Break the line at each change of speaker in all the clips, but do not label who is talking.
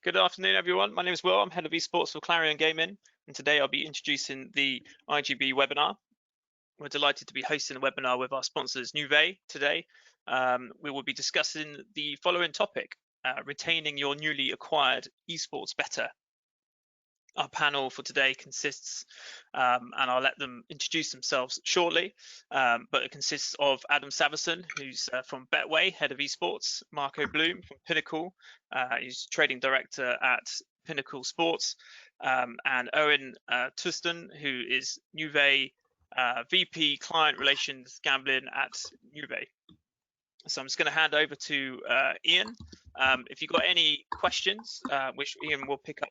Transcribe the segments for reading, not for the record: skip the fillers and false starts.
Good afternoon, everyone. My name is Will. I'm head of esports for Clarion Gaming, and today I'll be introducing the IGB webinar. We're delighted to be hosting a webinar with our sponsors Nuvei today. We will be discussing the following topic, retaining your newly acquired esports bettor. Our panel for today consists, and I'll let them introduce themselves shortly, but it consists of Adam Savinson, who's from Betway, head of esports, Marco Bloom from Pinnacle, he's trading director at Pinnacle Sports, and Owen Tuston, who is Nuvei VP Client Relations Gambling at Nuvei. So I'm just going to hand over to Ian. If you've got any questions, which Ian will pick up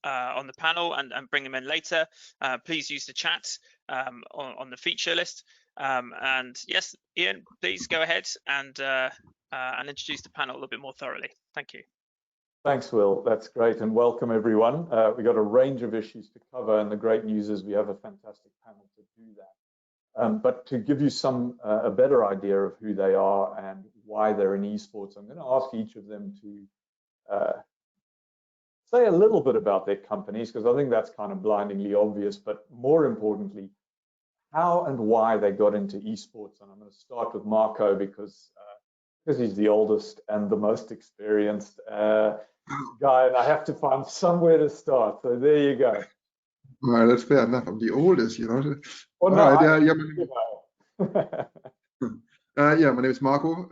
on the panel and bring them in later, please use the chat on the feature list. And yes, Ian, please go ahead and introduce the panel a little bit more thoroughly. Thank you.
Thanks, Will. That's great, and welcome everyone. We've got a range of issues to cover, and the great news is we have a fantastic panel to do that. But to give you a better idea of who they are and why they're in esports, I'm going to ask each of them to say a little bit about their companies, because I think that's kind of blindingly obvious, but more importantly, how and why they got into esports. And I'm going to start with Marco because he's the oldest and the most experienced guy, and I have to find somewhere to start. So there you go.
Well, that's fair enough. I'm the oldest, you know.
Well,
no, my name is Marco.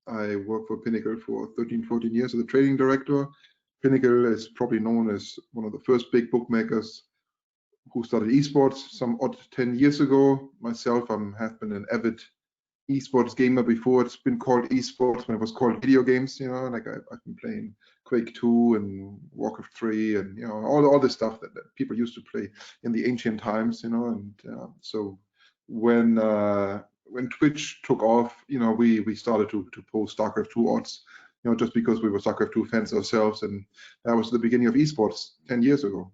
I work for Pinnacle for 13, 14 years as a trading director. Pinnacle is probably known as one of the first big bookmakers who started esports some odd 10 years ago. Myself, I have been an avid esports gamer before it's been called esports, when it was called video games, you know, like I've been playing Quake 2 and Warcraft 3 and, you know, all the stuff that people used to play in the ancient times, you know. And so when Twitch took off, you know, we started to post StarCraft 2 odds, you know, just because we were StarCraft 2 fans ourselves, and that was the beginning of esports 10 years ago.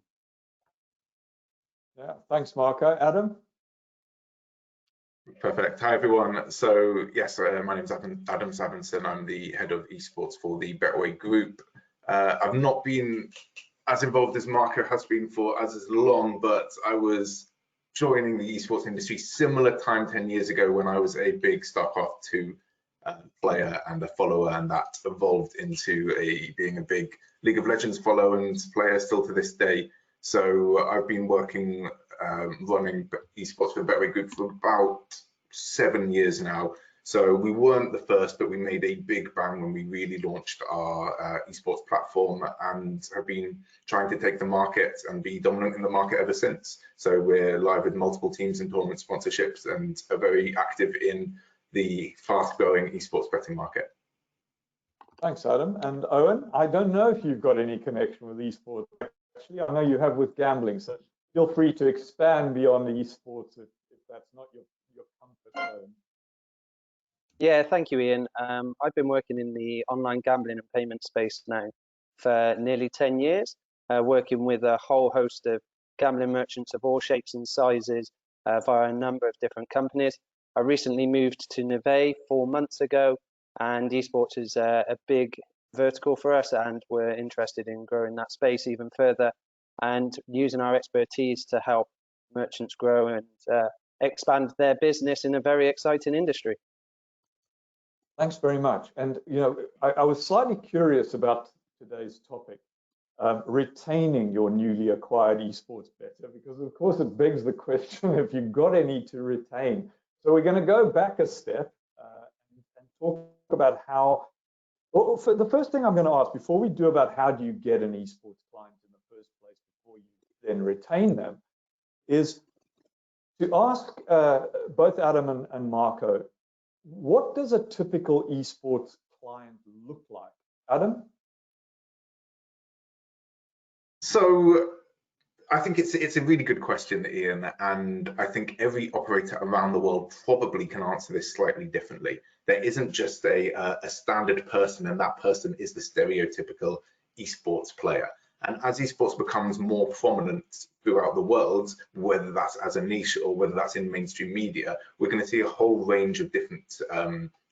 Yeah, thanks, Marco. Adam?
Perfect. Hi, everyone. So, yes, my name is Adam Savinson. I'm the head of esports for the Betway group. I've not been as involved as Marco has been for as long, but I was joining the esports industry similar time 10 years ago when I was a big StarCraft 2 player and a follower, and that evolved into being a big League of Legends follower and player still to this day. So I've been working running esports for the Betway group for about 7 years now. So we weren't the first, but we made a big bang when we really launched our esports platform, and have been trying to take the market and be dominant in the market ever since. So we're live with multiple teams and tournament sponsorships, and are very active in the fast-growing esports betting market.
Thanks, Adam. And Owen, I don't know if you've got any connection with esports. Actually, I know you have with gambling, so feel free to expand beyond the esports if that's not your comfort zone.
Yeah, thank you, Ian. I've been working in the online gambling and payment space now for nearly 10 years, working with a whole host of gambling merchants of all shapes and sizes via a number of different companies. I recently moved to Nuvei 4 months ago, and esports is a big vertical for us, and we're interested in growing that space even further and using our expertise to help merchants grow and expand their business in a very exciting industry.
Thanks very much. And, you know, I was slightly curious about today's topic, retaining your newly acquired esports bettor, because of course it begs the question if you've got any to retain. So we're going to go back a step and talk about how. Well, for the first thing I'm going to ask before we do about how do you get an esports client in the first place before you then retain them, is to ask both Adam and Marco, what does a typical esports client look like? Adam?
So I think it's a really good question, Ian, and I think every operator around the world probably can answer this slightly differently. There isn't just a standard person, and that person is the stereotypical esports player. And as esports becomes more prominent throughout the world, whether that's as a niche or whether that's in mainstream media, we're going to see a whole range of different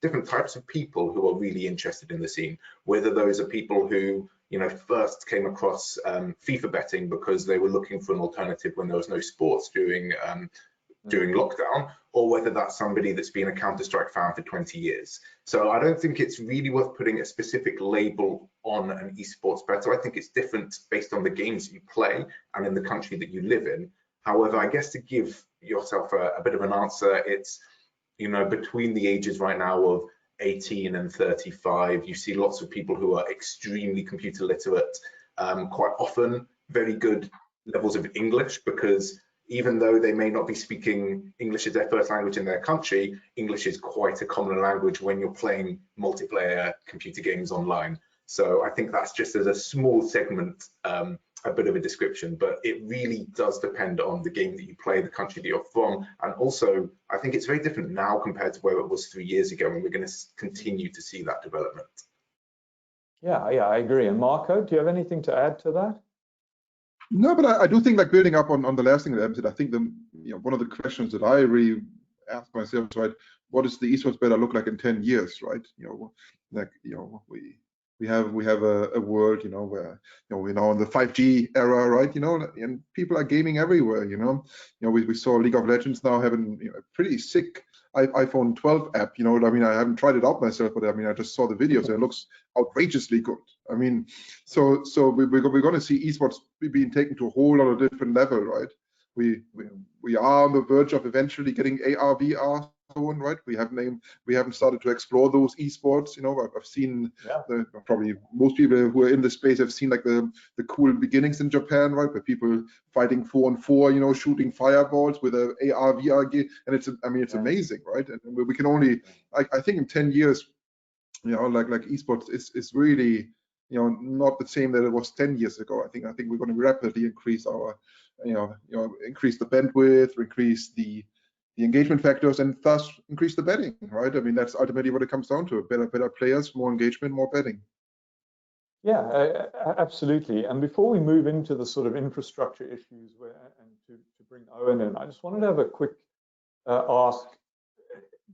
different types of people who are really interested in the scene, whether those are people who, you know, first came across FIFA betting because they were looking for an alternative when there was no sports during lockdown, or whether that's somebody that's been a Counter-Strike fan for 20 years. So I don't think it's really worth putting a specific label on an esports bettor. I think it's different based on the games you play and in the country that you live in. However, I guess to give yourself a bit of an answer, it's, you know, between the ages right now of 18 and 35, you see lots of people who are extremely computer literate, quite often very good levels of English, because even though they may not be speaking English as their first language in their country, English is quite a common language when you're playing multiplayer computer games online. So I think that's just as a small segment, a bit of a description, but it really does depend on the game that you play, the country that you're from, and also I think it's very different now compared to where it was 3 years ago, and we're going to continue to see that development.
Yeah, I agree. And Marco, do you have anything to add to that?
No, but I do think, like, building up on the last thing that Em said, I think one of the questions that I really ask myself is, right, what does the esports bettor look like in 10 years, right? We have a world, where we're now in the 5G era, right? And people are gaming everywhere. We saw League of Legends now having a pretty sick iPhone 12 app. I mean, I haven't tried it out myself, but I mean, I just saw the videos and it looks outrageously good. I mean, so we're going to see esports being taken to a whole lot of different level, right? We are on the verge of eventually getting AR, VR on, right? We haven't started to explore those esports. I've seen probably most people who are in the space have seen like the cool beginnings in Japan, right? Where people fighting 4-on-4, shooting fireballs with a AR, VR game, and it's amazing, right? And we can only, I think in 10 years, like esports is really, not the same that it was 10 years ago. I think we're going to rapidly increase our, increase the bandwidth, increase the engagement factors, and thus increase the betting, right? I mean, that's ultimately what it comes down to: better players, more engagement, more betting.
Yeah, absolutely. And before we move into the sort of infrastructure issues and to bring Owen in, I just wanted to have a quick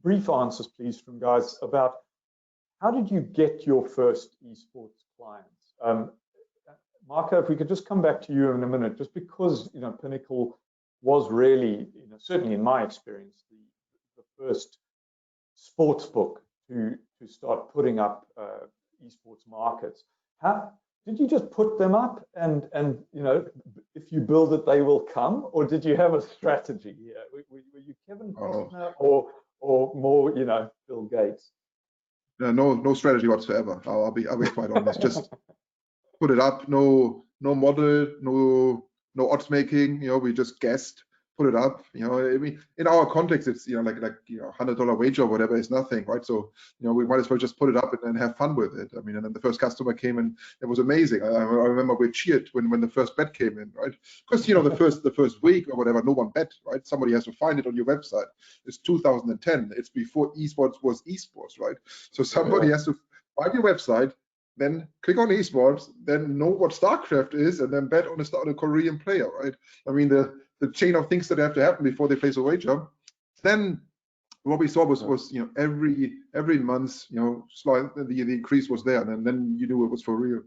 brief answers, please, from guys about how did you get your first esports clients? Marco, if we could just come back to you in a minute, just because Pinnacle was really, certainly in my experience, the first sports book to start putting up esports markets. How did you just put them up and if you build it, they will come, or did you have a strategy here? Were you Kevin Costner or more, Bill Gates?
No strategy whatsoever. I'll be quite honest. Just put it up. No model. No odds making. We just guessed. Put it up. I mean, in our context, it's like $100 wager or whatever is nothing, right? So we might as well just put it up and have fun with it. I mean, and then the first customer came and it was amazing. I remember we cheered when the first bet came in, right? Because the first week or whatever, no one bet, right? Somebody has to find it on your website. It's 2010. It's before esports was esports, right? So somebody has to find your website, then click on esports, then know what StarCraft is, and then bet on a Korean player, right? I mean, the chain of things that have to happen before they place a wager. Then what we saw was every month, the increase was there, and then you knew it was for real.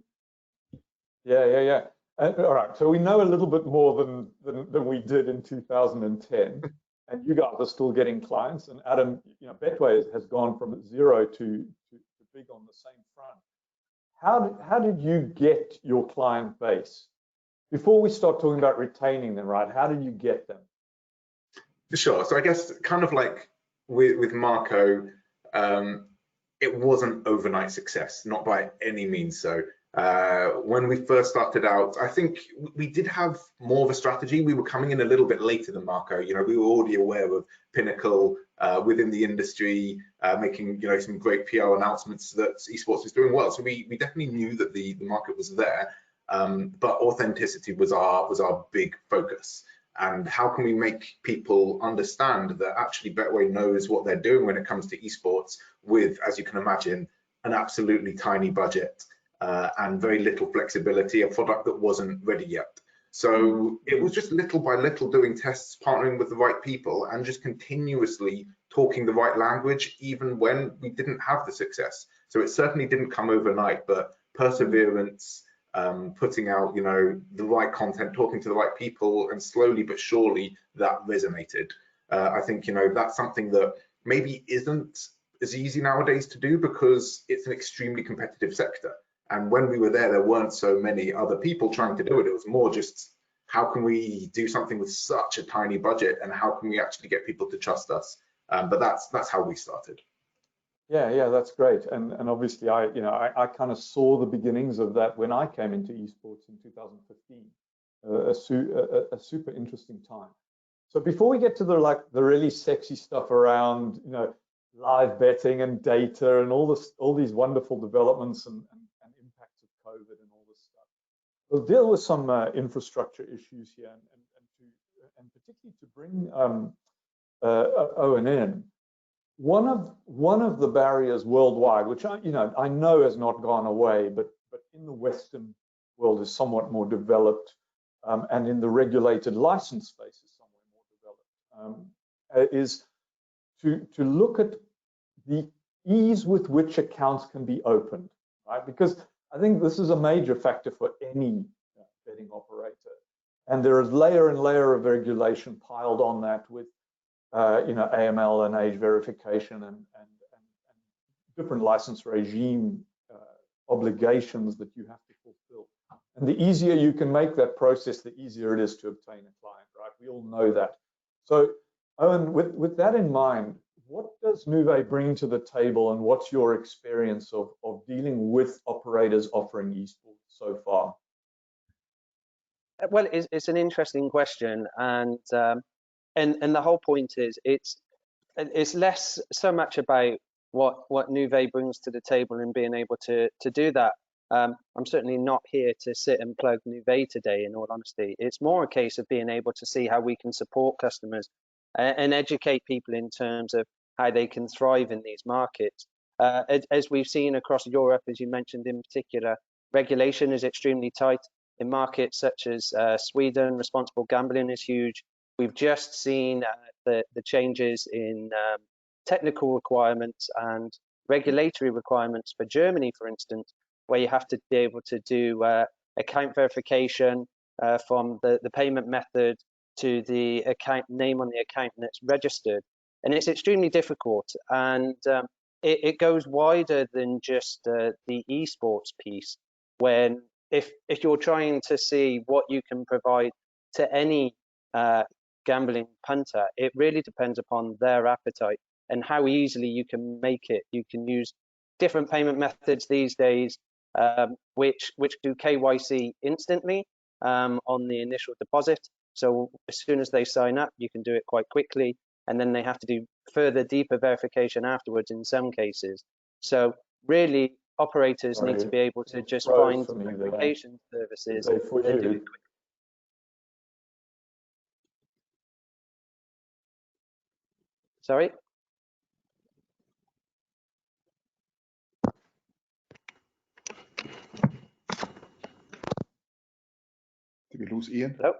Yeah. All right. So we know a little bit more than we did in 2010, and you guys are still getting clients. And Adam, Betway has gone from 0 to big on the same front. How did you get your client base? Before we start talking about retaining them, right? How did you get them?
Sure. So I guess kind of like with Marco, it wasn't overnight success, not by any means so. When we first started out, I think we did have more of a strategy. We were coming in a little bit later than Marco. We were already aware of Pinnacle within the industry, making some great PR announcements that esports was doing well. So we definitely knew that the market was there. But authenticity was our big focus, and how can we make people understand that actually Betway knows what they're doing when it comes to esports, with, as you can imagine, an absolutely tiny budget and very little flexibility, a product that wasn't ready yet. So it was just little by little doing tests, partnering with the right people, and just continuously talking the right language, even when we didn't have the success. So it certainly didn't come overnight, but perseverance, putting out, you know, the right content, talking to the right people, and slowly but surely that resonated. I think, you know, that's something that maybe isn't as easy nowadays to do because it's an extremely competitive sector. And when we were there weren't so many other people trying to do it. It was more just, how can we do something with such a tiny budget, and how can we actually get people to trust us? But that's how we started.
Yeah, that's great. And obviously, I kind of saw the beginnings of that when I came into esports in 2015. A super interesting time. So before we get to the really sexy stuff around, you know, live betting and data and all these wonderful developments and impacts of COVID and all this stuff, we'll deal with some infrastructure issues here, and particularly to bring Owen in. One of the barriers worldwide, which I know has not gone away, but in the Western world is somewhat more developed, and in the regulated license space is somewhat more developed, is to look at the ease with which accounts can be opened, right? Because I think this is a major factor for any betting operator, and there is layer and layer of regulation piled on that with AML and age verification and different license regime obligations that you have to fulfill. And the easier you can make that process, the easier it is to obtain a client, right? We all know that. So, Owen, with that in mind, what does Nuvei bring to the table, and what's your experience of dealing with operators offering esports so far?
Well, it's an interesting question, and the whole point is it's less so much about what Nuvei brings to the table and being able to do that. I'm certainly not here to sit and plug Nuvei today, in all honesty. It's more a case of being able to see how we can support customers and educate people in terms of how they can thrive in these markets. As we've seen across Europe, as you mentioned in particular, regulation is extremely tight. In markets such as Sweden, responsible gambling is huge. We've just seen the changes in technical requirements and regulatory requirements for Germany, for instance, where you have to be able to do account verification from the payment method to the account name on the account that's registered. And it's extremely difficult, and it goes wider than just the esports piece. When if you're trying to see what you can provide to any gambling punter, it really depends upon their appetite and how easily you can make it. You can use different payment methods these days, which do KYC instantly on the initial deposit. So as soon as they sign up, you can do it quite quickly, and then they have to do further deeper verification afterwards in some cases. So really, operators need to be able to just find verification services and do it quickly. Sorry?
Did we lose Ian?
Hello?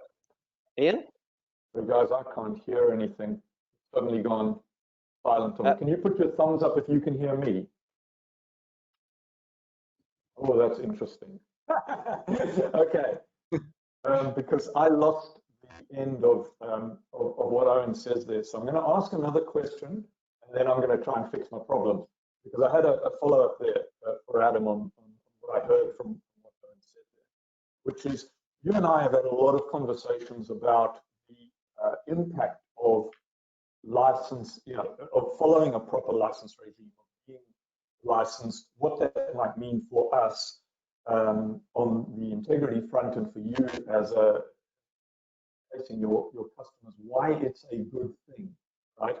Ian?
So guys, I can't hear anything. Suddenly gone silent. Can you put your thumbs up if you can hear me? Oh, that's interesting. Okay, because I lost the end of what Owen says there. So I'm going to ask another question, and then I'm going to try and fix my problem, because I had a follow-up there for Adam on what I heard from what Owen said there, which is, you and I have had a lot of conversations about the impact of license, of following a proper license regime, of being licensed, what that might mean for us on the integrity front, and for you as facing your customers, why it's a good thing, right?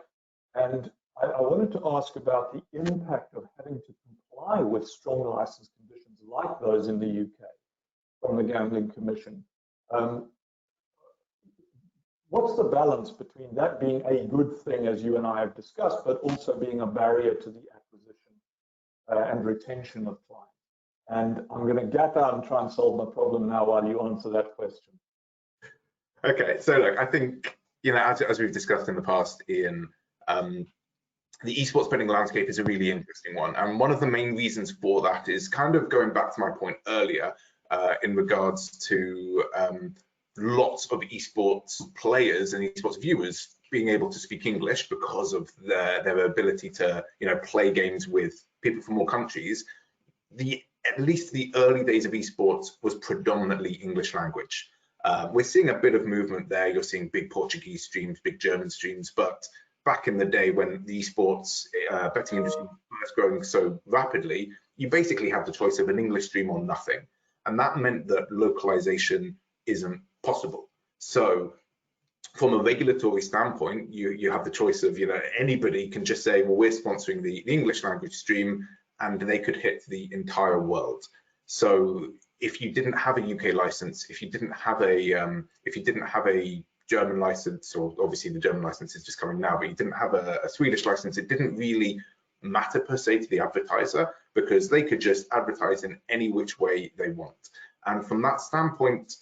And I wanted to ask about the impact of having to comply with strong license conditions like those in the UK from the Gambling Commission. What's the balance between that being a good thing, as you and I have discussed, but also being a barrier to the acquisition and retention of clients? And I'm going to gap out and try and solve my problem now while you answer that question.
Okay, so look, I think, as we've discussed in the past, Ian, the esports betting landscape is a really interesting one. And one of the main reasons for that is kind of going back to my point earlier in regards to lots of esports players and esports viewers being able to speak English because of their ability to, play games with people from all countries. At least the early days of esports was predominantly English language. We're seeing a bit of movement there. You're seeing big Portuguese streams, big German streams, but back in the day when the esports betting industry was first growing so rapidly, you basically had the choice of an English stream or nothing. And that meant that localization isn't possible. So from a regulatory standpoint, you have the choice of, anybody can just say, well, we're sponsoring the English language stream, and they could hit the entire world. So if you didn't have a UK license, if you didn't have a German license, or obviously the German license is just coming now, but you didn't have a Swedish license, it didn't really matter per se to the advertiser, because they could just advertise in any which way they want. And from that standpoint,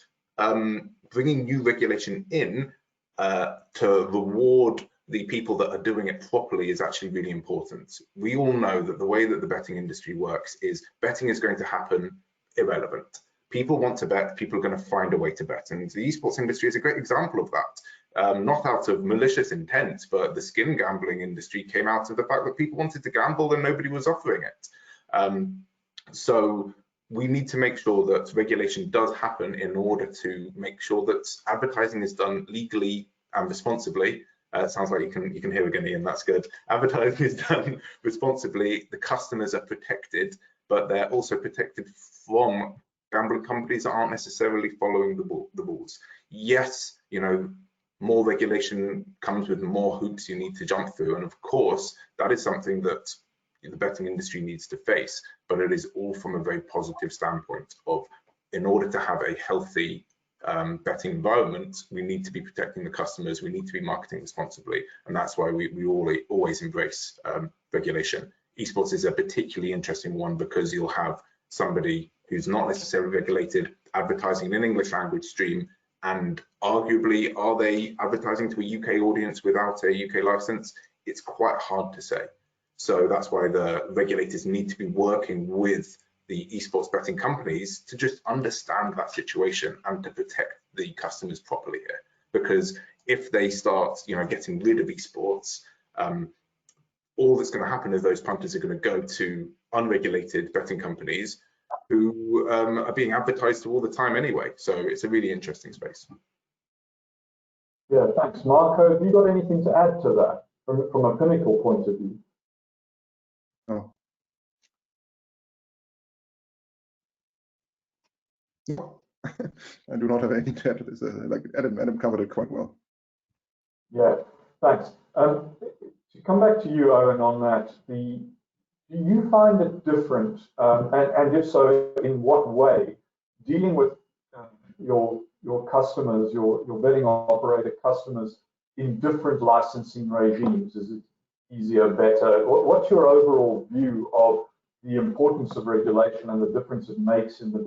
bringing new regulation in to reward the people that are doing it properly is actually really important. We all know that the way that the betting industry works is betting is going to happen irrelevant. People want to bet, people are going to find a way to bet, and the esports industry is a great example of that. Not out of malicious intent, but the skin gambling industry came out of the fact that people wanted to gamble and nobody was offering it. So we need to make sure that regulation does happen in order to make sure that advertising is done legally and responsibly. Sounds like you can hear again, Ian, that's good. Advertising is done responsibly, the customers are protected, but they're also protected from gambling companies that aren't necessarily following the rules. Yes, more regulation comes with more hoops you need to jump through, and of course that is something that the betting industry needs to face, but it is all from a very positive standpoint of, in order to have a healthy betting environment, we need to be protecting the customers, we need to be marketing responsibly, and that's why we always embrace regulation. Esports is a particularly interesting one because you'll have somebody who's not necessarily regulated advertising in an English language stream, and arguably, are they advertising to a UK audience without a UK license? It's quite hard to say. So that's why the regulators need to be working with the esports betting companies to just understand that situation and to protect the customers properly here. Because if they start, getting rid of esports, all that's going to happen is those punters are going to go to unregulated betting companies who are being advertised to all the time anyway. So it's a really interesting space.
Yeah, thanks. Marco, have you got anything to add to that from a Pinnacle point of view?
No. No. I do not have anything to add to this. Like Adam covered it quite well.
Yeah, thanks. To come back to you, Owen, on that, do you find it different, and if so, in what way, dealing with your customers, your betting operator customers in different licensing regimes? Is it easier, better? What's your overall view of the importance of regulation and the difference it makes in the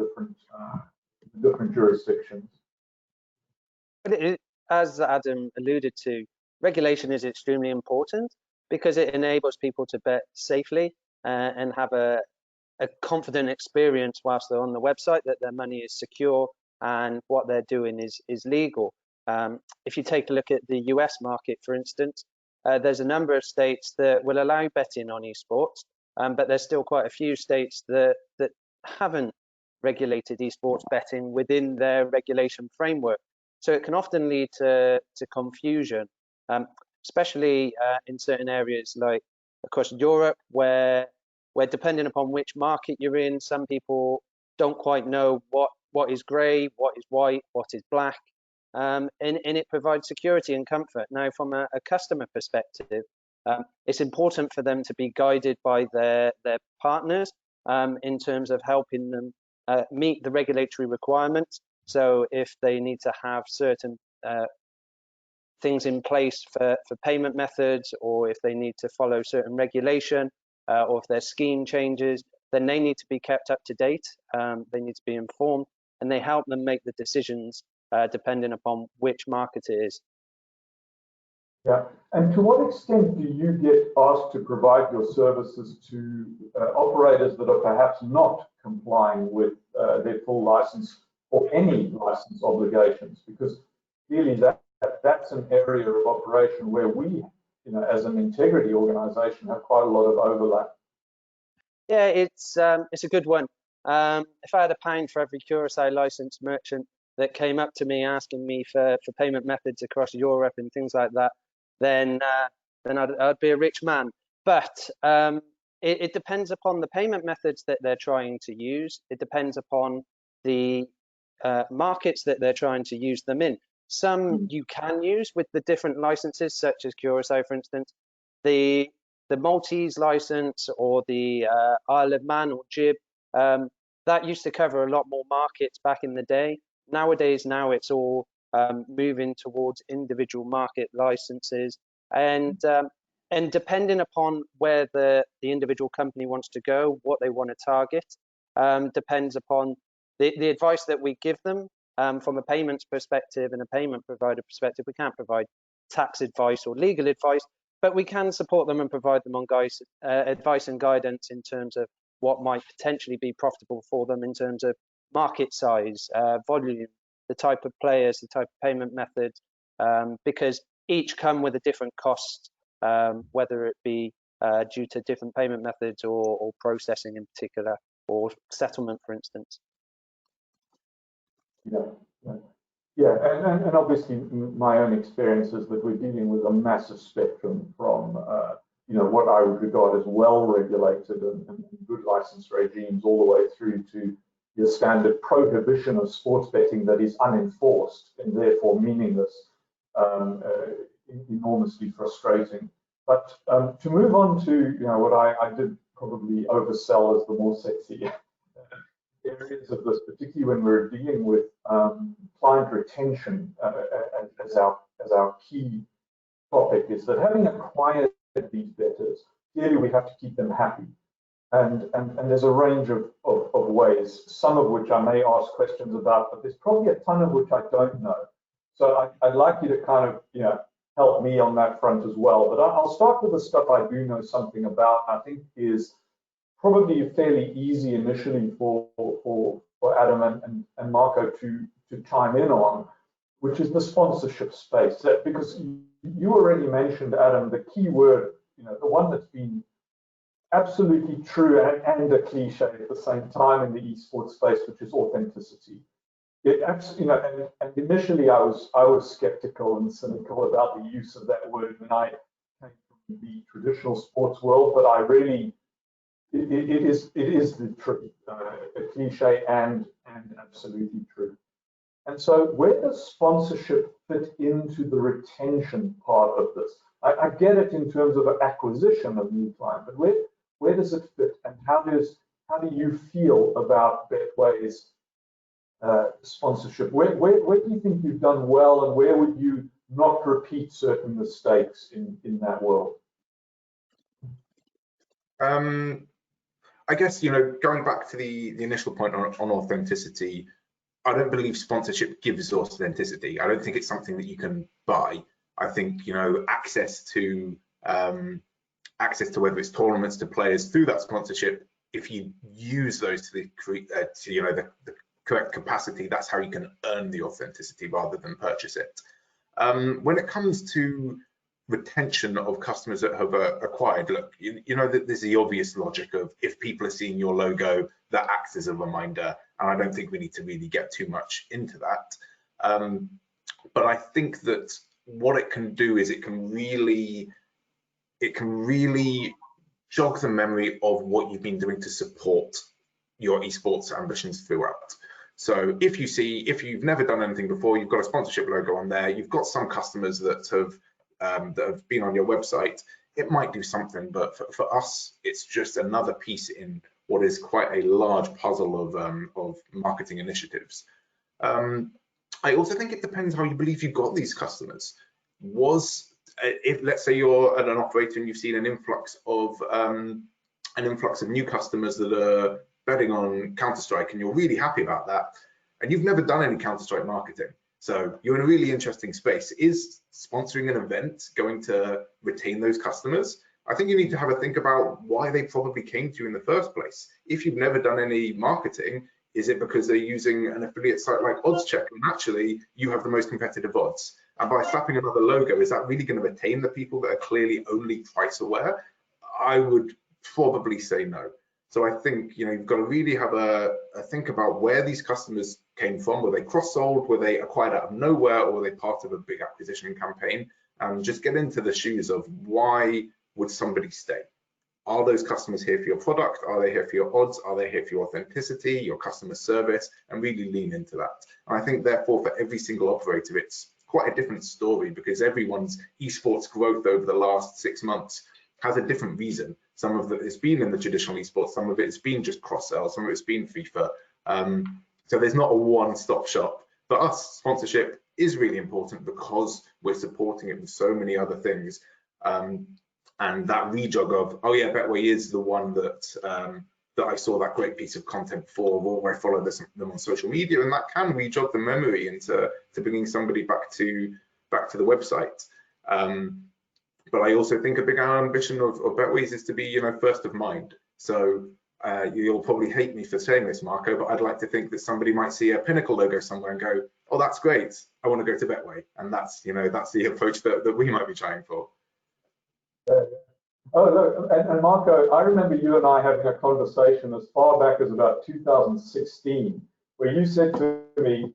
different jurisdictions?
As Adam alluded to, regulation is extremely important because it enables people to bet safely and have a confident experience whilst they're on the website, that their money is secure and what they're doing is legal. If you take a look at the US market, for instance, there's a number of states that will allow betting on esports, but there's still quite a few states that haven't regulated esports betting within their regulation framework. So it can often lead to confusion, especially in certain areas like across Europe, where depending upon which market you're in, some people don't quite know what is grey, what is white, what is black, and it provides security and comfort. Now, from a customer perspective, it's important for them to be guided by their partners in terms of helping them meet the regulatory requirements. So if they need to have certain things in place for payment methods, or if they need to follow certain regulation, or if their scheme changes, then they need to be kept up to date. They need to be informed, and they help them make the decisions depending upon which market it is.
Yeah, and to what extent do you get asked to provide your services to operators that are perhaps not complying with their full license or any license obligations? Because clearly that's an area of operation where we, as an integrity organization, have quite a lot of overlap.
Yeah, it's a good one. If I had £1 for every Curacao licensed merchant that came up to me asking me for payment methods across Europe and things like that, then I'd be a rich man. But it depends upon the payment methods that they're trying to use. It depends upon the markets that they're trying to use them in. Some you can use with the different licenses, such as Curacao, for instance. The Maltese license or the Isle of Man or Jib, that used to cover a lot more markets back in the day. Nowadays, it's all moving towards individual market licenses, and depending upon where the individual company wants to go, what they want to target, depends upon the advice that we give them. From a payments perspective and a payment provider perspective, we can't provide tax advice or legal advice, but we can support them and provide them on advice and guidance in terms of what might potentially be profitable for them in terms of market size, volume, the type of players, the type of payment methods, because each come with a different cost, whether it be due to different payment methods or processing in particular, or settlement, for instance.
Yeah, and obviously my own experience is that we're dealing with a massive spectrum from what I would regard as well-regulated and good license regimes, all the way through to your standard prohibition of sports betting that is unenforced and therefore meaningless, enormously frustrating. But to move on to what I did probably oversell as the more sexy areas of this, particularly when we're dealing with client retention as our key topic, is that having acquired these bettors, clearly we have to keep them happy. And there's a range of ways, some of which I may ask questions about, but there's probably a ton of which I don't know. So I'd like you to kind of help me on that front as well. But I'll start with the stuff I do know something about, and I think is probably fairly easy initially for Adam and Marco to chime in on, which is the sponsorship space. Because you already mentioned, Adam, the key word, the one that's been absolutely true and a cliche at the same time in the esports space, which is authenticity. And initially I was skeptical and cynical about the use of that word when I came from the traditional sports world, but I really, it is the truth, a cliche and absolutely true. And so where does sponsorship fit into the retention part of this? I get it in terms of an acquisition of new client, but where does it fit, and how do you feel about Betway's sponsorship? Where do you think you've done well, and where would you not repeat certain mistakes in that world?
I guess, going back to the initial point on authenticity, I don't believe sponsorship gives authenticity. I don't think it's something that you can buy. I think, access to whether it's tournaments, to players through that sponsorship, if you use those to the correct capacity, that's how you can earn the authenticity rather than purchase it. When it comes to retention of customers that have acquired, look, that there's the obvious logic of, if people are seeing your logo, that acts as a reminder, and I don't think we need to really get too much into that. But I think that what it can do is it can really jog the memory of what you've been doing to support your esports ambitions throughout. So if you've never done anything before, you've got a sponsorship logo on there, you've got some customers that have been on your website, it might do something, but for us, it's just another piece in what is quite a large puzzle of marketing initiatives. I also think it depends how you believe you got these customers. If let's say you're an operator and you've seen an influx of new customers that are betting on Counter-Strike, and you're really happy about that, and you've never done any Counter-Strike marketing, So you're in a really interesting space. Is sponsoring an event going to retain those customers? I think you need to have a think about why they probably came to you in the first place. If you've never done any marketing, is it because they're using an affiliate site like OddsCheck and actually you have the most competitive odds? And by slapping another logo, is that really going to retain the people that are clearly only price aware? I would probably say no. So I think, you've got to really have a think about where these customers came from. Were they cross-sold? Were they acquired out of nowhere? Or were they part of a big acquisition campaign? And just get into the shoes of why would somebody stay? Are those customers here for your product? Are they here for your odds? Are they here for your authenticity, your customer service? And really lean into that. And I think therefore for every single operator, it's quite a different story, because everyone's esports growth over the last 6 months has a different reason. Some of it's been in the traditional esports, some of it's been just cross-sell, some of it's been FIFA. So there's not a one-stop shop. For us, sponsorship is really important because we're supporting it with so many other things. And that rejog of, oh yeah, Betway is the one that that I saw that great piece of content for, or I follow them on social media, and that can rejog the memory into bringing somebody back to the website. But I also think a big ambition of Betways is to be, first of mind. So you'll probably hate me for saying this, Marco, but I'd like to think that somebody might see a Pinnacle logo somewhere and go, oh, that's great, I want to go to Betway. And that's, that's the approach that we might be trying for.
Oh, look, and Marco, I remember you and I having a conversation as far back as about 2016, where you said to me,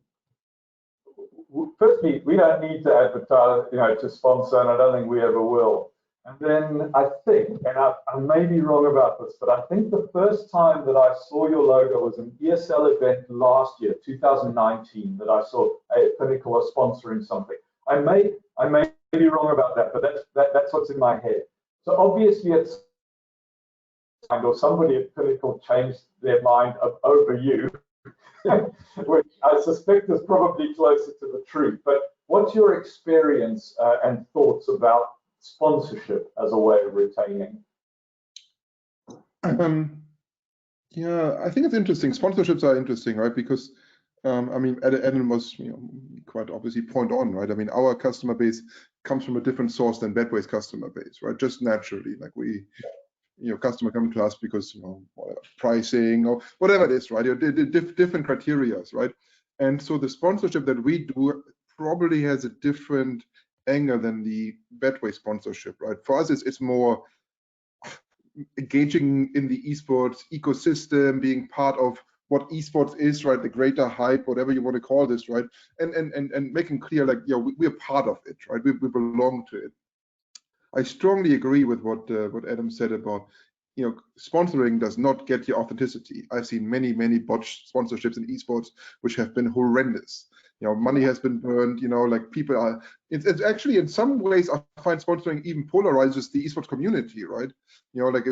firstly, we don't need to advertise, to sponsor, and I don't think we ever will. And then I think, and I may be wrong about this, but I think the first time that I saw your logo was an ESL event last year, 2019, that I saw a Pinnacle was sponsoring something. I may be wrong about that, but that's what's in my head. So obviously it's, or somebody at Pinnacle changed their mind over you, which I suspect is probably closer to the truth. But what's your experience and thoughts about sponsorship as a way of retaining?
Yeah, I think it's interesting. Sponsorships are interesting, right? Because Adam was, quite obviously point on, right? I mean, our customer base comes from a different source than Betway's customer base, right? Just naturally, like customer coming to us because, pricing or whatever it is, right? Different criterias, right? And so the sponsorship that we do probably has a different angle than the Betway sponsorship, right? For us, it's more engaging in the esports ecosystem, being part of what esports is, right? The greater hype, whatever you want to call this, right? And making clear, like, we're part of it, right? We belong to it. I strongly agree with what Adam said about, sponsoring does not get you authenticity. I've seen many botched sponsorships in esports which have been horrendous. Money has been burned. Like people are. It's actually in some ways I find sponsoring even polarizes the esports community, right? Like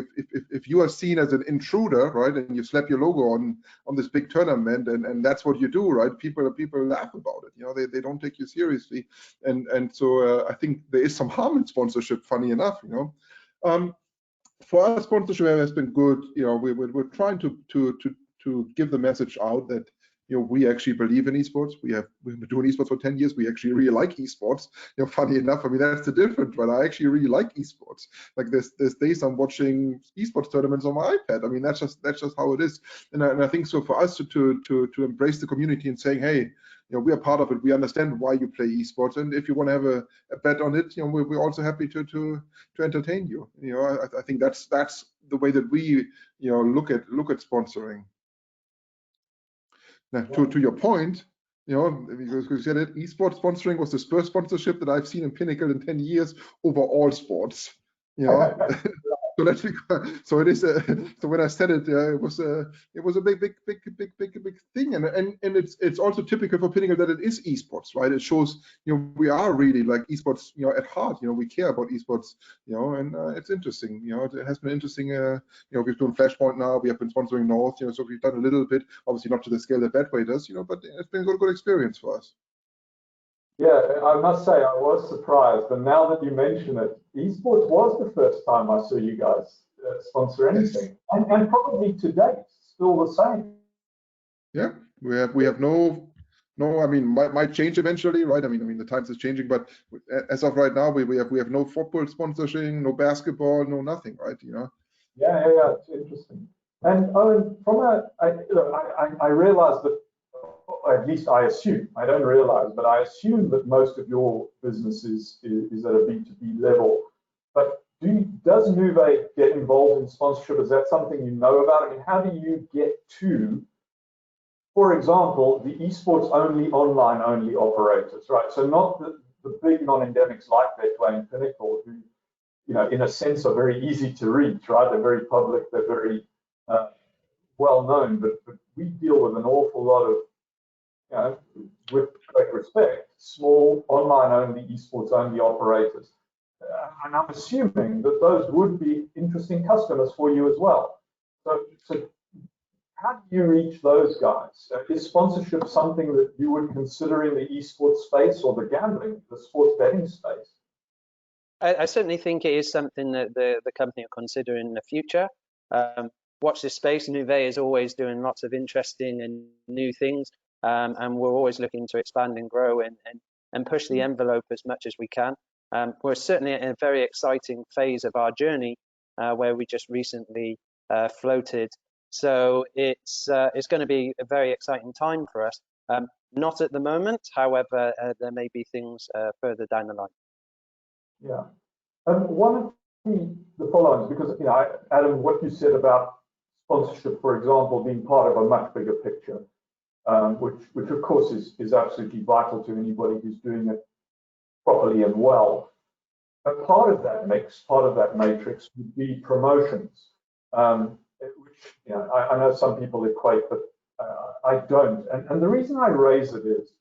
if you are seen as an intruder, right, and you slap your logo on this big tournament, and that's what you do, right? People laugh about it. They don't take you seriously, and so I think there is some harm in sponsorship. Funny enough, for us, sponsorship has been good. We're trying to give the message out that we actually believe in esports. We've been doing esports for 10 years. We actually really like esports. Funny enough, I mean, that's the difference, right? I actually really like esports. Like there's days I'm watching esports tournaments on my iPad. I mean, that's just how it is. And I think so for us to embrace the community and saying, hey, we are part of it. We understand why you play esports, and if you want to have a bet on it, we're also happy to entertain you. I think that's the way that we look at sponsoring. Now, to your point, because you said it, esports sponsoring was the first sponsorship that I've seen in Pinnacle in 10 years over all sports. So let's be, so it is. So when I said it, it was a big thing, and it's also typical for Pinnacle that it is esports, right? It shows we are really like esports, at heart. We care about esports, and it's interesting. It has been interesting. We've done Flashpoint now. We have been sponsoring North, so we've done a little bit. Obviously not to the scale that Betway does, but it's been a good experience for us.
Yeah, I must say I was surprised, and now that you mention it, esports was the first time I saw you guys sponsor anything, and probably to date still the same.
Yeah, we have no No, I mean, might change eventually, right? I mean, the times is changing, but as of right now, we have no football sponsoring, no basketball, no nothing, right? You know.
Yeah, it's interesting. And Owen, I realize that, or at least I assume, I don't realize, but I assume that most of your business is at a B2B level. But does Nuve get involved in sponsorship? Is that something you know about? I mean, how do you get to, for example, the esports only, online only operators, right? So not the big non-endemics like Betway and Pinnacle, who, you know, in a sense are very easy to reach, right? They're very public, they're very well known, but we deal with an awful lot of, you know, with great respect, small online only, esports only operators. And I'm assuming that those would be interesting customers for you as well. So how do you reach those guys? Is sponsorship something that you would consider in the esports space or the gambling, the sports betting space?
I certainly think it is something that the company will consider in the future. Watch this space. Nuve is always doing lots of interesting and new things, and we're always looking to expand and grow and push the envelope as much as we can. We're certainly in a very exciting phase of our journey where we just recently floated. So it's going to be a very exciting time for us. Not at the moment, however, there may be things further down the line.
Yeah. One of the follow-ons, because, you know, Adam, what you said about sponsorship, for example, being part of a much bigger picture, which of course is absolutely vital to anybody who's doing it properly and well. But part of that matrix would be promotions, which, you know, I know some people equate, but I don't. And the reason I raise it is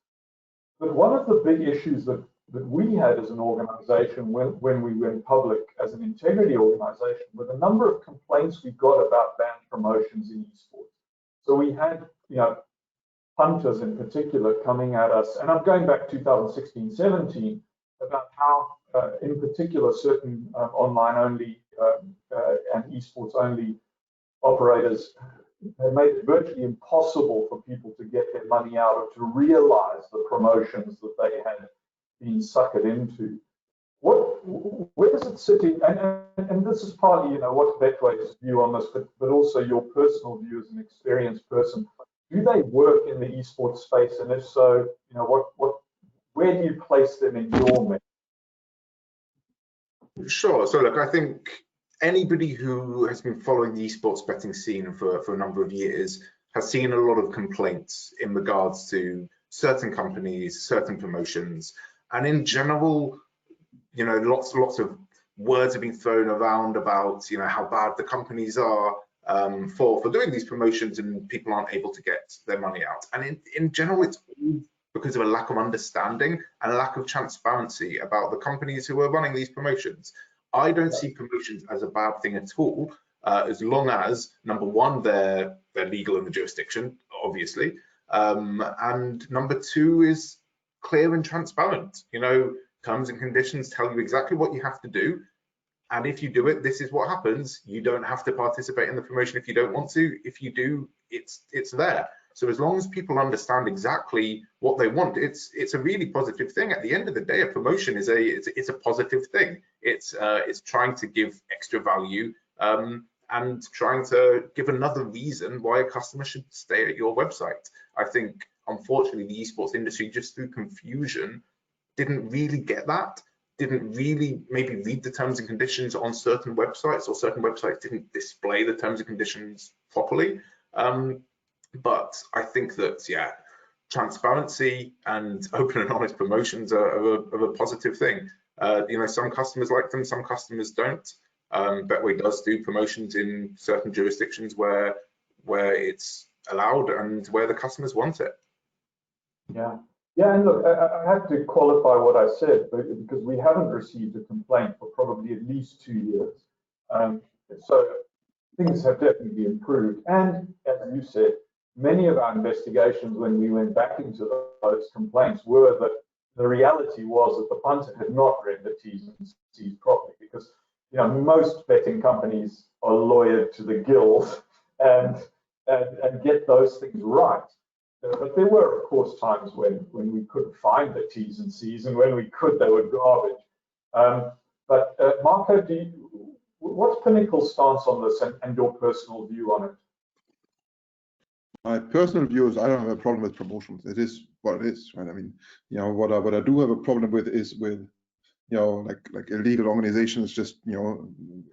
that one of the big issues that we had as an organization when we went public as an integrity organization were the number of complaints we got about banned promotions in esports. So we had, you know, punters in particular coming at us, and I'm going back 2016-17, about how in particular certain online only and esports only operators have made it virtually impossible for people to get their money out or to realize the promotions that they had been suckered into. Where does it sit in, and this is partly, you know, what's Betway's view on this, but also your personal view as an experienced person. Do they work in the esports space, and if so, you know, where do you place them in your mix?
Sure. So look, I think anybody who has been following the esports betting scene for a number of years has seen a lot of complaints in regards to certain companies, certain promotions, and in general, you know, lots of words have been thrown around about, you know, how bad the companies are for doing these promotions, and people aren't able to get their money out. And in general, it's all because of a lack of understanding and a lack of transparency about the companies who are running these promotions. I don't see promotions as a bad thing at all, as long as, number one, they're legal in the jurisdiction, obviously, and number two is clear and transparent. You know, terms and conditions tell you exactly what you have to do, and if you do it, this is what happens. You don't have to participate in the promotion if you don't want to. If you do, it's there. So as long as people understand exactly what they want, it's a really positive thing. At the end of the day, a promotion is a positive thing. It's trying to give extra value and trying to give another reason why a customer should stay at your website. I think, unfortunately, the esports industry, just through confusion, didn't really get that, didn't really maybe read the terms and conditions on certain websites, or certain websites didn't display the terms and conditions properly. But I think that, yeah, transparency and open and honest promotions are a positive thing. You know, some customers like them, some customers don't. Betway does do promotions in certain jurisdictions where it's allowed and where the customers want it.
Yeah. Yeah, and look, I have to qualify what I said, because we haven't received a complaint for probably at least 2 years. So things have definitely improved. And as you said, many of our investigations when we went back into those complaints were that the reality was that the punter had not read the T's and C's properly, because, you know, most betting companies are lawyered to the gills and get those things right. But there were, of course, times when we couldn't find the T's and C's, and when we could, they were garbage. But Marco, what's Pinnacle's stance on this, and your personal view on it?
My personal view is I don't have a problem with promotions. It is what it is, right? I mean, you know, what I do have a problem with is with, you know, like illegal organizations, just, you know,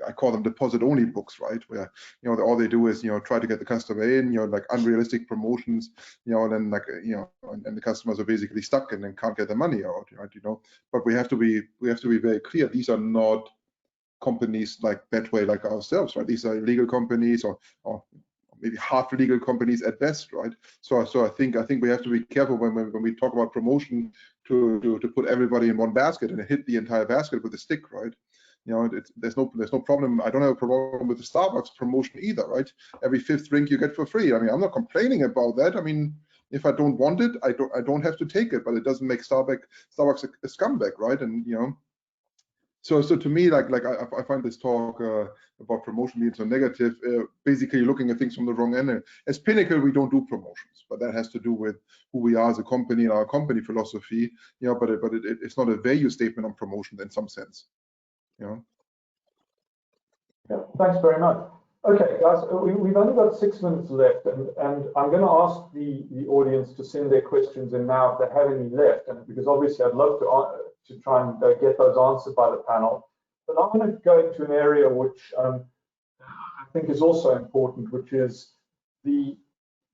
I call them deposit only books, right? Where, you know, all they do is, you know, try to get the customer in, you know, like unrealistic promotions, you know, and then like, you know, and the customers are basically stuck and then can't get the money out, right? You know, but we have to be very clear. These are not companies like Betway, like ourselves, right? These are illegal companies or maybe half legal companies at best, right? So I think we have to be careful when we talk about promotion to put everybody in one basket and hit the entire basket with a stick, right? You know, there's no problem. I don't have a problem with the Starbucks promotion either, right? Every 5th drink you get for free. I mean, I'm not complaining about that. I mean, if I don't want it, I don't have to take it, but it doesn't make Starbucks a scumbag, right? And you know. So to me, like I find this talk about promotion being so negative, basically looking at things from the wrong end. As Pinnacle, we don't do promotions, but that has to do with who we are as a company and our company philosophy. You know, but it's not a value statement on promotion in some sense. You know.
Yeah, thanks very much. Okay, guys, we've only got 6 minutes left, and I'm going to ask the audience to send their questions in now if they have any left, and because obviously I'd love to try and get those answered by the panel. But I want to go into an area which I think is also important, which is the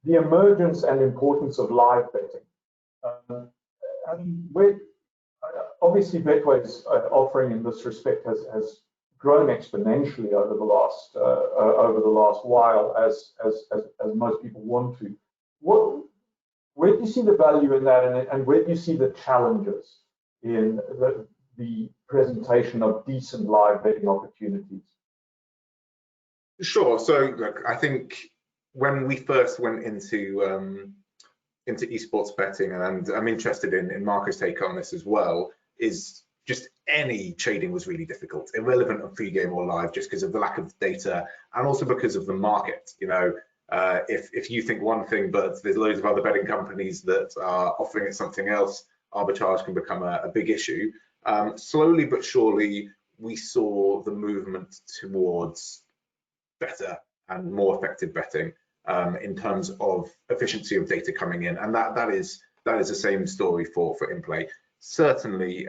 emergence and importance of live betting. Obviously, Betway's offering in this respect has grown exponentially over the last while, as most people want to. Where do you see the value in that, and where do you see the challenges in the presentation of decent live betting opportunities?
Sure. So look, I think when we first went into esports betting, and I'm interested in Marco's take on this as well, is just any trading was really difficult, irrelevant of pre-game or live, just because of the lack of data and also because of the market. You know, if you think one thing, but there's loads of other betting companies that are offering it something else, arbitrage can become a big issue. Slowly but surely, we saw the movement towards better and more effective betting in terms of efficiency of data coming in, and that is the same story for in-play. Certainly,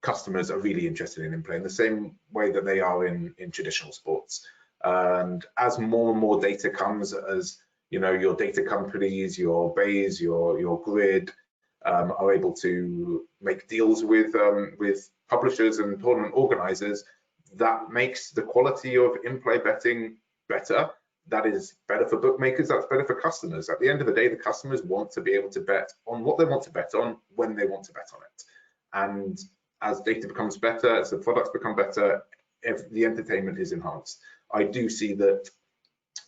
customers are really interested in in-play in the same way that they are in traditional sports. And as more and more data comes, as you know, your data companies, your bays, your grid are able to make deals with publishers and tournament organizers, that makes the quality of in-play betting better. That is better for bookmakers, that's better for customers. At the end of the day, the customers want to be able to bet on what they want to bet on, when they want to bet on it. And as data becomes better, as the products become better, if the entertainment is enhanced. I do see that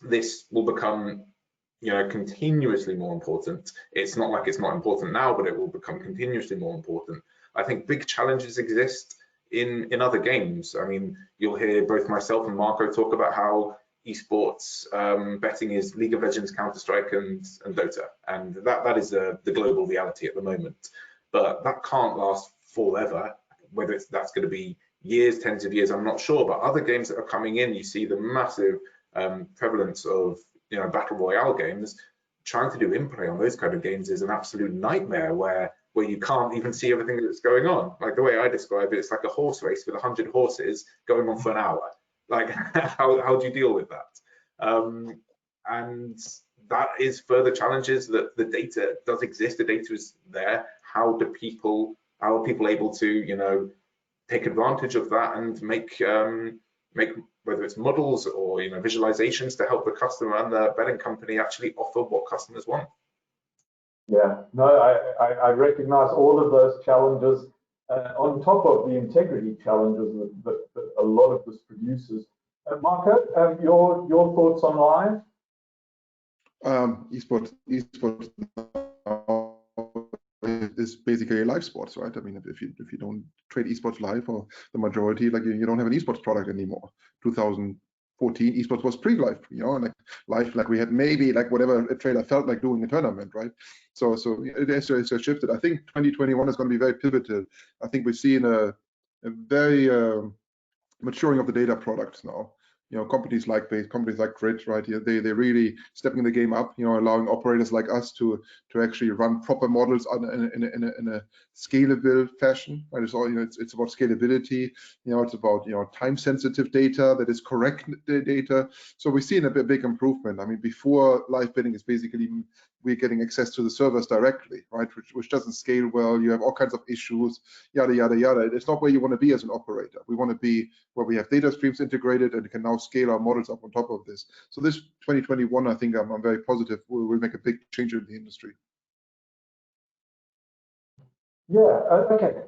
this will become, you know, continuously more important. It's not like it's not important now, but it will become continuously more important. I think big challenges exist in other games. I mean, you'll hear both myself and Marco talk about how esports betting is League of Legends, Counter-Strike, and Dota, and that is the global reality at the moment. But that can't last forever. Whether that's going to be years, tens of years, I'm not sure. But other games that are coming in, you see the massive prevalence of, you know, battle royale games. Trying to do in-play on those kind of games is an absolute nightmare, where you can't even see everything that's going on. Like the way I describe it, it's like a horse race with 100 horses going on for an hour. Like how do you deal with that? And that is further challenges that the data does exist. The data is there. How are people able to, you know, take advantage of that and make whether it's models or, you know, visualizations to help the customer and the betting company actually offer what customers want.
Yeah, no, I recognize all of those challenges on top of the integrity challenges that a lot of this produces. Marco, your thoughts on live?
Esports is basically live sports, right? I mean, if you don't trade esports live, or the majority, like you don't have an esports product anymore. 2000 2014, esports was pre-live, and like live, like we had maybe like whatever a trailer felt like doing a tournament, right? So it has shifted. I think 2021 is going to be very pivotal. I think we're seeing a very maturing of the data products now. Companies like Grid, right? They're really stepping the game up. Allowing operators like us to actually run proper models in a scalable fashion. Right? It's all it's about scalability. It's about time-sensitive data that is correct data. So we've seen a big improvement. I mean, before live bidding is basically we're getting access to the servers directly, right? Which doesn't scale well. You have all kinds of issues, yada yada yada. It's not where you want to be as an operator. We want to be where we have data streams integrated and can now scale our models up on top of this. So this 2021, I think I'm very positive will make a big change in the industry.
Yeah, okay,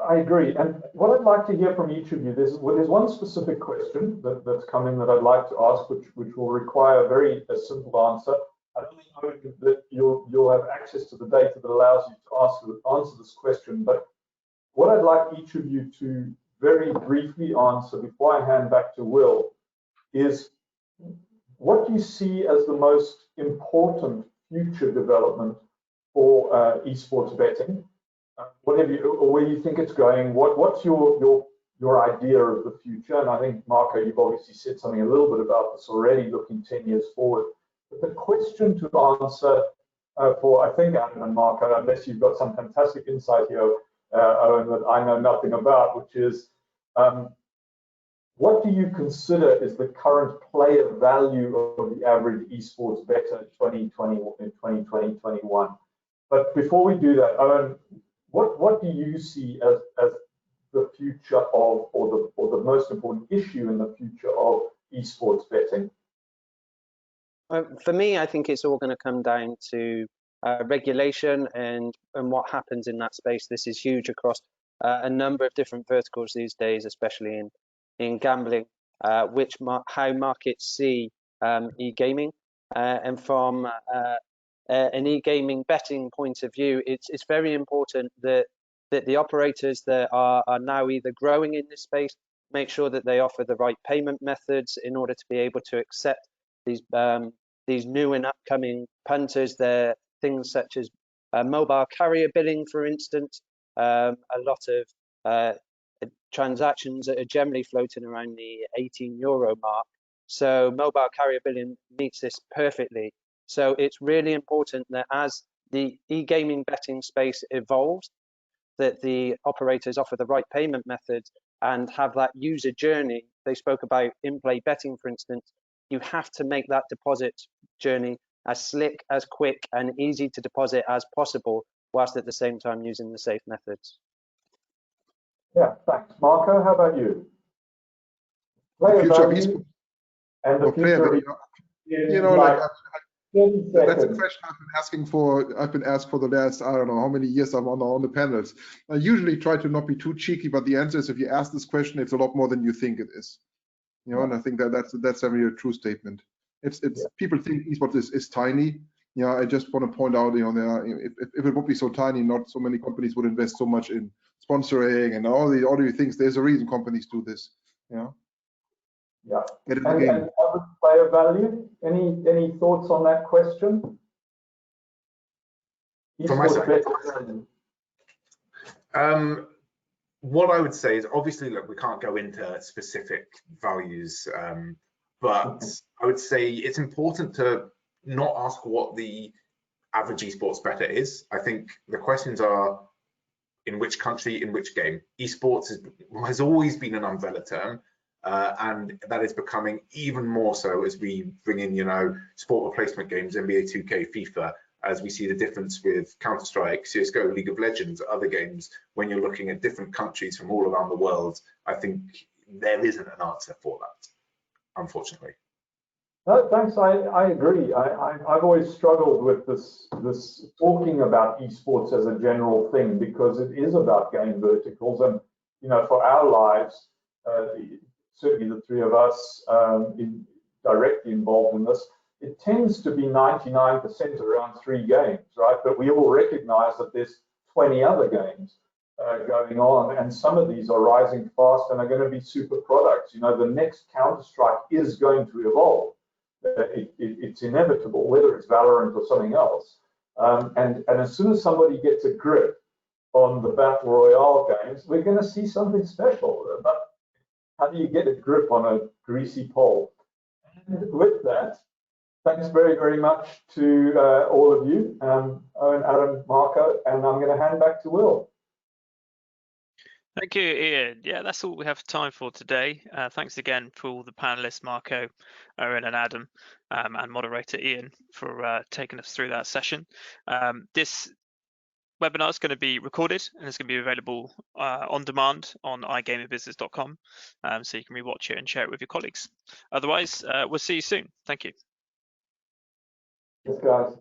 I agree. And what I'd like to hear from each of you, there's one specific question that's come in that I'd like to ask, which will require a simple answer. I don't think that you'll have access to the data that allows you to answer this question, but what I'd like each of you to very briefly answer before I hand back to Will is, what do you see as the most important future development for esports betting? Where you think it's going? What's your idea of the future? And I think, Marco, you've obviously said something a little bit about this already, looking 10 years forward. But the question to answer for, I think, Adam and Marco, unless you've got some fantastic insight here, Owen, that I know nothing about, which is, what do you consider is the current player value of the average esports bettor in 2020-21? But before we do that, Owen, what do you see as the future of, or the most important issue in the future of esports betting?
For me, I think it's all going to come down to regulation and what happens in that space. This is huge across a number of different verticals these days, especially in gambling, how markets see e-gaming. And from an e-gaming betting point of view, it's very important that the operators that are now either growing in this space make sure that they offer the right payment methods in order to be able to accept these new and upcoming punters. There things such as mobile carrier billing, for instance. A lot of transactions that are generally floating around the €18 mark. So mobile carrier billing meets this perfectly. So it's really important that as the e-gaming betting space evolves, that the operators offer the right payment methods and have that user journey. They spoke about in-play betting, for instance. You have to make that deposit journey as slick, as quick, and easy to deposit as possible, whilst at the same time using the safe methods.
Yeah, thanks. Marco, how about you?
The future of esports.
And the future of
that's a question I've been asked for the last, I don't know how many years I'm on the panels. I usually try to not be too cheeky, but the answer is, if you ask this question, it's a lot more than you think it is. And I think that's a really true statement. People think esports is tiny. I just want to point out, if it would be so tiny, not so many companies would invest so much in sponsoring and all the things. There's a reason companies do this.
Yeah.
Get in
the
game.
And average player value? Any thoughts on that question?
From my side, what I would say is, obviously, look, we can't go into specific values, but I would say it's important to not ask what the average esports bettor is. I think the questions are, in which country, in which game. Esports has always been an umbrella term, and that is becoming even more so as we bring in, sport replacement games, NBA 2K, FIFA, as we see the difference with Counter-Strike, CSGO, League of Legends, other games. When you're looking at different countries from all around the world, I think there isn't an answer for that, unfortunately.
No, thanks. I agree. I've always struggled with this talking about esports as a general thing, because it is about game verticals, and for our lives, certainly the three of us directly involved in this, it tends to be 99% around 3 games, right? But we all recognize that there's 20 other games. going on, and some of these are rising fast and are going to be super products. You know, the next Counter-Strike is going to evolve. It's inevitable, whether it's Valorant or something else. And as soon as somebody gets a grip on the Battle Royale games, we're going to see something special. But how do you get a grip on a greasy pole? And with that, thanks very, very much to all of you, Owen, Adam, Marco, and I'm going to hand back to Will.
Thank you, Ian. Yeah, that's all we have time for today. Thanks again for all the panelists, Marco, Owen, and Adam, and moderator Ian for taking us through that session. This webinar is going to be recorded and it's going to be available on demand on igamingbusiness.com, so you can rewatch it and share it with your colleagues. Otherwise, we'll see you soon. Thank you.
Yes, guys.